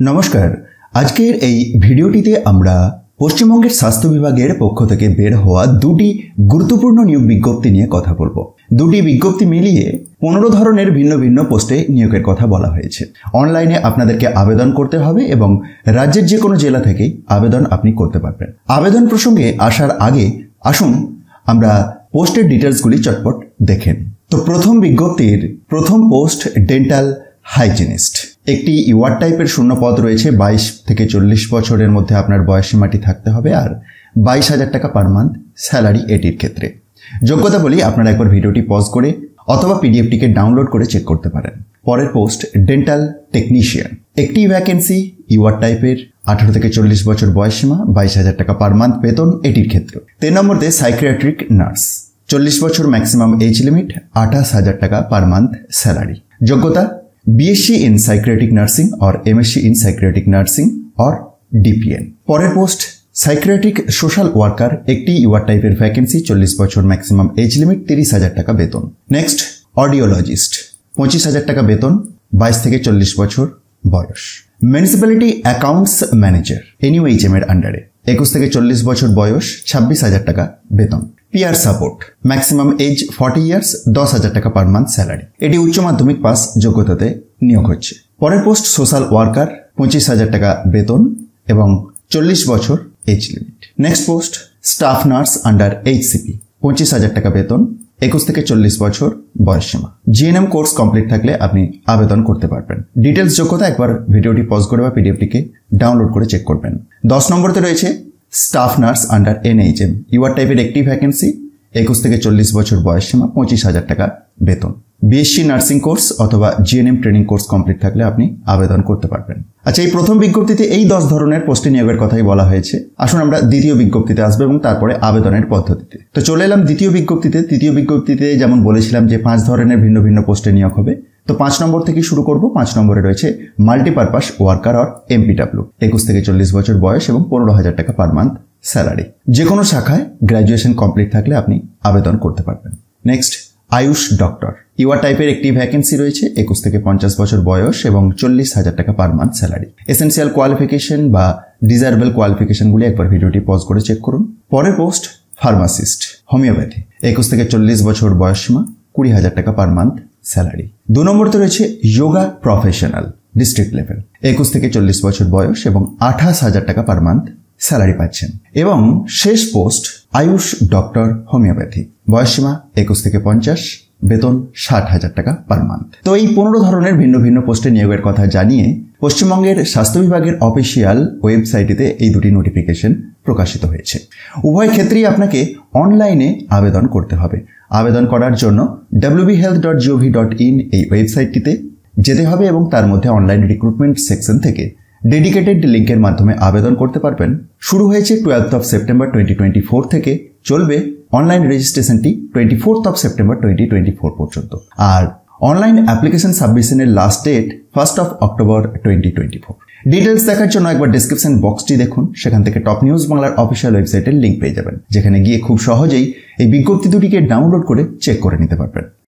নমস্কার। আজকের এই ভিডিওটিতে আমরা পশ্চিমবঙ্গের স্বাস্থ্য বিভাগের পক্ষ থেকে বের হওয়া দুটি গুরুত্বপূর্ণ নিয়োগ বিজ্ঞপ্তি নিয়ে কথা বলবো। দুটি বিজ্ঞপ্তি মিলিয়ে 15 ধরনের ভিন্ন ভিন্ন পোস্টে নিয়োগের কথা বলা হয়েছে। অনলাইনে আপনাদেরকে আবেদন করতে হবে এবং রাজ্যের যে কোনো জেলা থেকেই আবেদন আপনি করতে পারবেন। আবেদন প্রসঙ্গে আসার আগে আসুন আমরা পোস্টের ডিটেলসগুলি চটপট দেখেন। তো প্রথম বিজ্ঞপ্তির প্রথম পোস্ট ডেন্টাল হাইজিনিস্ট। একটি ইওয়ার্ড টাইপের শূন্য পদ রয়েছে। 22 থেকে 40 বছরের মধ্যে আপনার বয়সসীমাটি থাকতে হবে আর 22,000 টাকা পার মান্থ স্যালারি এটির ক্ষেত্রে। যোগ্যতা বলি, আপনারা একবার ভিডিওটি পজ করে অথবা পিডিএফটিকে ডাউনলোড করে চেক করতে পারেন। পরের পোস্ট ডেন্টাল টেকনিশিয়ান। একটি ভ্যাকেন্সি ইওয়ার্ড টাইপের, 18 থেকে 40 বছর বয়সসীমা, 22,000 টাকা পার মান্থ বেতন এটির ক্ষেত্রে। 3 নম্বরে সাইকিয়াট্রিক নার্স, 40 বছর ম্যাক্সিমাম এজ লিমিট, 28,000 টাকা পার মান্থ স্যালারি। যোগ্যতা BSc in Psychiatric Nursing or MSc in Psychiatric Nursing or DPN। পরের পোস্ট সাইকিয়াট্রিক সোশ্যাল ওয়ার্কার। একটি ইওয়ার্ড টাইপের ভ্যাকেন্সি, 40 বছর ম্যাক্সিমাম এজ লিমিট, 30,000 টাকা বেতন। নেক্সট অডিওলজিস্ট, 25,000 টাকা বেতন, 22 থেকে 40 বছর বয়স। মিউনিসিপ্যালিটি অ্যাকাউন্টস ম্যানেজার, NUHM এর আন্ডারে, 21 থেকে 40 বছর বয়স, 26,000 টাকা বেতন। Peer support, maximum age 40 years, 10,000 টাকা পার মান্থ স্যালারি। এটি উচ্চ মাধ্যমিক পাস যোগ্যতাতে নিয়োগ হচ্ছে। পরের পোস্ট সোশ্যাল ওয়ার্কার, 25,000 টাকা বেতন এবং 40 বছর age limit. Next post staff nurse under HCP, 25,000 টাকা বেতন, 21 থেকে 40 বছর বয়সসীমা। GNM কোর্স কমপ্লিট থাকলে আপনি আবেদন করতে পারবেন। ডিটেলস যোগ্যতা একবার ভিডিওটি পজ করে বা পিডিএফটিকে ডাউনলোড করে চেক করবেন। 10 নম্বরতে রয়েছে স্টাফ নার্স আন্ডার NHM, ইওয়ার্ড টাইপের একটি ভ্যাকেন্সি, 21 থেকে 40 বছর বয়সসীমা, 25,000 টাকা বেতন। BSc নার্সিং কোর্স অথবা GNM ট্রেনিং কোর্স কমপ্লিট থাকলে আপনি আবেদন করতে পারবেন। আচ্ছা, এই প্রথম বিজ্ঞপ্তিতে এই 10 ধরনের পোস্টে নিয়োগের কথাই বলা হয়েছে। আসুন আমরা দ্বিতীয় বিজ্ঞপ্তিতে আসবো এবং তারপরে আবেদনের পদ্ধতিতে। তো চলে এলাম দ্বিতীয় বিজ্ঞপ্তিতে। তৃতীয় বিজ্ঞপ্তিতে যেমন বলেছিলাম যে 5 ধরনের ভিন্ন ভিন্ন পোস্টে নিয়োগ হবে। তো 5 নম্বর থেকে শুরু করব। 5 নম্বরে রয়েছে মাল্টিপারপাস ওয়ার্কার অর MPW, 21 থেকে 40 বছর বয়স এবং 15,000 টাকা পার মান্থ স্যালারি। যে কোনো শাখায় গ্র্যাজুয়েশন কমপ্লিট থাকলে আপনি আবেদন করতে পারবেন। নেক্সট আয়ুষ ডক্টর, ইওয়ার্ড টাইপের একটি ভ্যাকেন্সি রয়েছে, 21 থেকে 50 বছর বয়স এবং 40,000 টাকা per month salary. Essential qualification বা ডিজায়ারেবল কোয়ালিফিকেশনগুলি একবার ভিডিওটি পজ করে চেক করুন। পরের পোস্ট ফার্মাসিস্ট হোমিওপ্যাথি, 21 থেকে 40 বছর বয়সসীমা, 20,000 টাকা পার মান্থ স্যালারি। 2 নম্বরতে রয়েছে যোগা প্রফেশনাল ডিস্ট্রিক্ট লেভেল, 21 থেকে 40 বছর বয়স এবং 28,000 টাকা পার মান্থ স্যালারি পাচ্ছেন। এবং শেষ পোস্ট আয়ুষ ডক্টর হোমিওপ্যাথি, বয়সসীমা 21 থেকে 50, বেতন 60,000 টাকা পার মান্থ। তো এই 15 ধরনের ভিন্ন ভিন্ন পোস্টে নিয়োগের কথা জানিয়ে পশ্চিমবঙ্গের স্বাস্থ্য বিভাগের অফিসিয়াল ওয়েবসাইটে এই দুটি নোটিফিকেশন প্রকাশিত হয়েছে। উভয় ক্ষেত্রেই আপনাকে অনলাইনে আবেদন করতে হবে। আবেদন করার জন্য wbhealth.gov.in এই ওয়েবসাইটটিতে যেতে হবে এবং তার মধ্যে অনলাইন রিক্রুটমেন্ট সেকশন থেকে ডেডিকেটেড লিঙ্কের মাধ্যমে আবেদন করতে পারবেন। শুরু হয়েছে 12 সেপ্টেম্বর 2024 থেকে, চলবে অনলাইন রেজিস্ট্রেশনটি 24 সেপ্টেম্বর 2024 পর্যন্ত। আর অনলাইন অ্যাপ্লিকেশন সাবমিশনের লাস্ট ডেট 1 অক্টোবর 2024। ডিটেলস দেখার জন্য একবার ডেসক্রিপশন বক্সটি দেখুন, সেখান থেকে টপ নিউজ বাংলার অফিসিয়াল ওয়েবসাইটের লিঙ্ক পেয়ে যাবেন, যেখানে গিয়ে খুব সহজেই এই বিজ্ঞপ্তি দুটিকে ডাউনলোড করে চেক করে নিতে পারবেন।